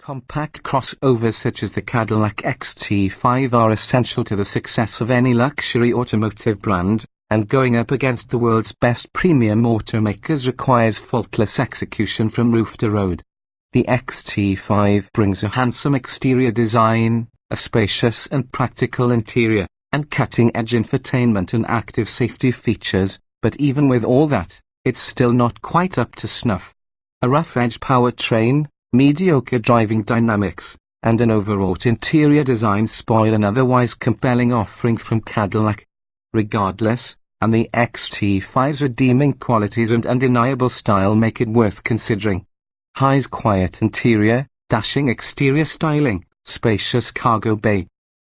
Compact crossovers such as the Cadillac XT5 are essential to the success of any luxury automotive brand, and going up against the world's best premium automakers requires faultless execution from roof to road. The XT5 brings a handsome exterior design, a spacious and practical interior, and cutting-edge infotainment and active safety features, but even with all that, it's still not quite up to snuff. A rough-edge powertrain, mediocre driving dynamics, and an overwrought interior design spoil an otherwise compelling offering from Cadillac. Regardless, and the XT5's redeeming qualities and undeniable style make it worth considering. High's quiet interior, dashing exterior styling, spacious cargo bay.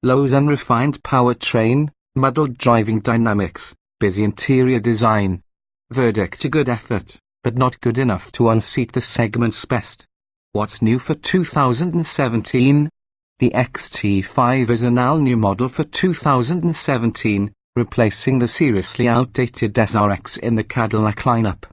Low's unrefined powertrain, muddled driving dynamics, busy interior design. Verdict: a good effort, but not good enough to unseat the segment's best. What's new for 2017? The XT5 is an all-new model for 2017, replacing the seriously outdated SRX in the Cadillac lineup.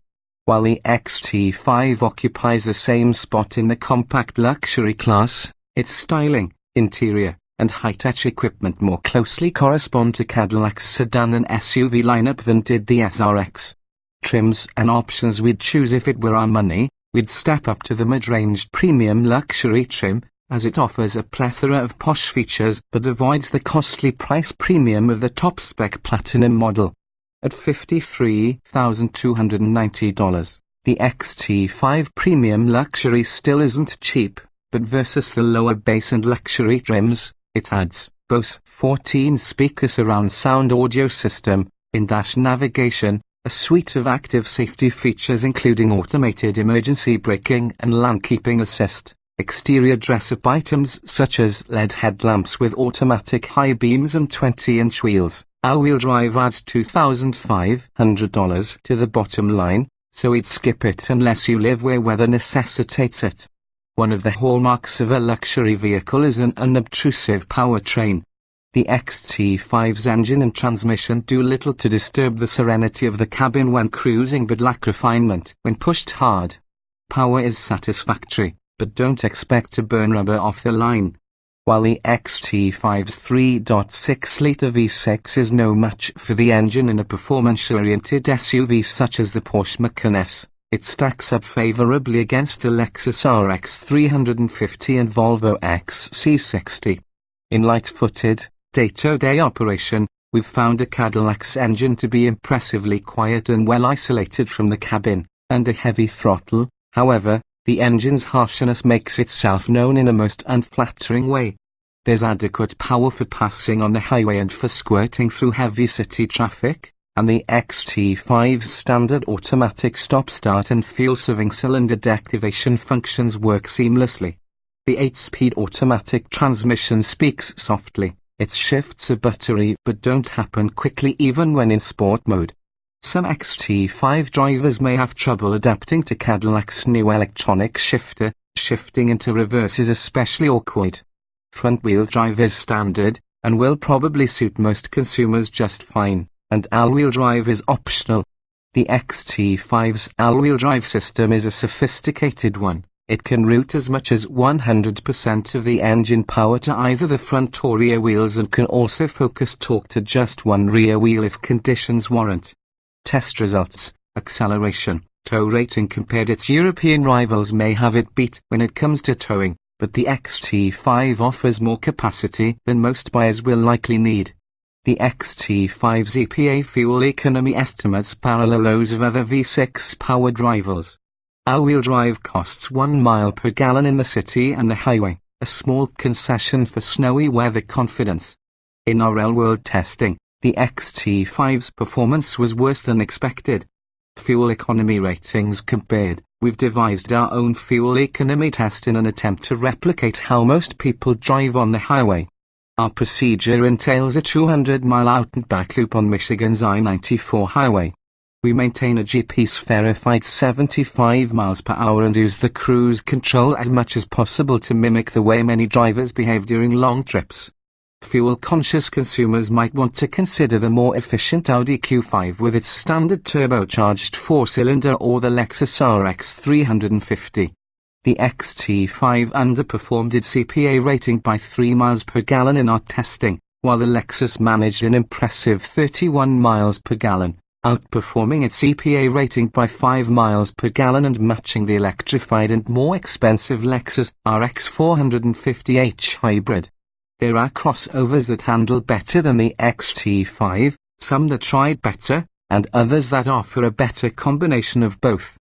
While the XT5 occupies the same spot in the compact luxury class, its styling, interior, and high-tech equipment more closely correspond to Cadillac's sedan and SUV lineup than did the SRX. Trims and options we'd choose if it were our money. We'd step up to the mid-range premium luxury trim, as it offers a plethora of posh features but avoids the costly price premium of the top-spec Platinum model. At $53,290, the XT5 Premium Luxury still isn't cheap, but versus the lower base and luxury trims, it adds Bose 14-speaker surround sound audio system, in-dash navigation, a suite of active safety features including automated emergency braking and lane keeping assist, exterior dress-up items such as LED headlamps with automatic high beams and 20-inch wheels. All-wheel drive adds $2,500 to the bottom line, so we'd skip it unless you live where weather necessitates it. One of the hallmarks of a luxury vehicle is an unobtrusive powertrain. The XT5's engine and transmission do little to disturb the serenity of the cabin when cruising but lack refinement when pushed hard. Power is satisfactory, but don't expect to burn rubber off the line. While the XT5's 3.6-litre V6 is no match for the engine in a performance-oriented SUV such as the Porsche Macan S, it stacks up favorably against the Lexus RX 350 and Volvo XC60. In light-footed, day-to-day operation, we've found the Cadillac's engine to be impressively quiet and well isolated from the cabin. Under heavy throttle, however, the engine's harshness makes itself known in a most unflattering way. There's adequate power for passing on the highway and for squirting through heavy city traffic, and the XT5's standard automatic stop-start and fuel-saving cylinder deactivation functions work seamlessly. The 8-speed automatic transmission speaks softly. Its shifts are buttery but don't happen quickly even when in sport mode. Some XT5 drivers may have trouble adapting to Cadillac's new electronic shifter. Shifting into reverse is especially awkward. Front-wheel drive is standard, and will probably suit most consumers just fine, and all-wheel drive is optional. The XT5's all-wheel drive system is a sophisticated one. It can route as much as 100% of the engine power to either the front or rear wheels and can also focus torque to just one rear wheel if conditions warrant. Test results: acceleration, tow rating compared its European rivals may have it beat when it comes to towing, but the XT5 offers more capacity than most buyers will likely need. The XT5's EPA fuel economy estimates parallel those of other V6-powered rivals. All-wheel drive costs 1 mile per gallon in the city and the highway, a small concession for snowy weather confidence. In our real-world testing, the XT5's performance was worse than expected. Fuel economy ratings compared: we've devised our own fuel economy test in an attempt to replicate how most people drive on the highway. Our procedure entails a 200-mile out-and-back loop on Michigan's I-94 highway. We maintain a GPS-verified 75 miles per hour and use the cruise control as much as possible to mimic the way many drivers behave during long trips. Fuel-conscious consumers might want to consider the more efficient Audi Q5 with its standard turbocharged 4-cylinder or the Lexus RX 350. The XT5 underperformed its CPA rating by 3 miles per gallon in our testing, while the Lexus managed an impressive 31 miles per gallon, outperforming its CPA rating by 5 miles per gallon and matching the electrified and more expensive Lexus RX 450h hybrid. There are crossovers that handle better than the XT5, some that tried better, and others that offer a better combination of both.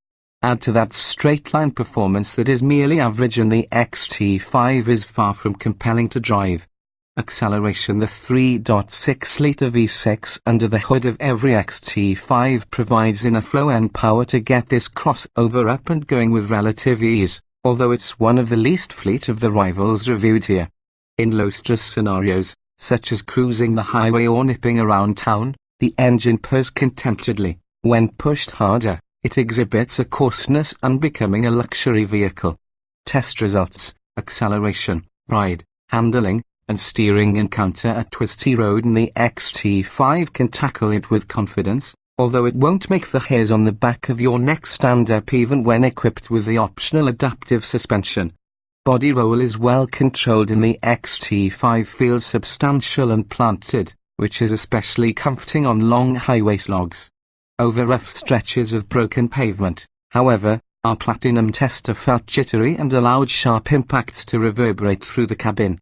Add to that straight-line performance that is merely average, and the XT5 is far from compelling to drive. Acceleration: the 3.6-litre V6 under the hood of every XT5 provides enough flow-end power to get this crossover up and going with relative ease, although it's one of the least fleet of the rivals reviewed here. In low-stress scenarios, such as cruising the highway or nipping around town, the engine purrs contentedly. When pushed harder, it exhibits a coarseness, unbecoming a luxury vehicle. Test results: acceleration, ride, handling, and steering encounter a twisty road, and the XT5 can tackle it with confidence, although it won't make the hairs on the back of your neck stand up even when equipped with the optional adaptive suspension. Body roll is well controlled, and the XT5 feels substantial and planted, which is especially comforting on long highway slogs. Over rough stretches of broken pavement, however, our platinum tester felt jittery and allowed sharp impacts to reverberate through the cabin.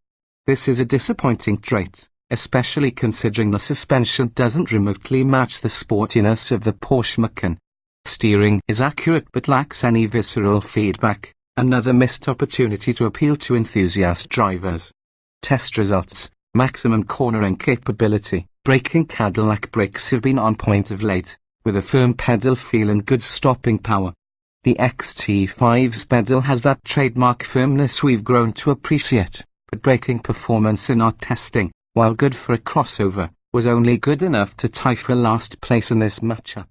This is a disappointing trait, especially considering the suspension doesn't remotely match the sportiness of the Porsche Macan. Steering is accurate but lacks any visceral feedback, another missed opportunity to appeal to enthusiast drivers. Test results: maximum cornering capability. Braking: Cadillac brakes have been on point of late, with a firm pedal feel and good stopping power. The XT5's pedal has that trademark firmness we've grown to appreciate, but braking performance in our testing, while good for a crossover, was only good enough to tie for last place in this matchup.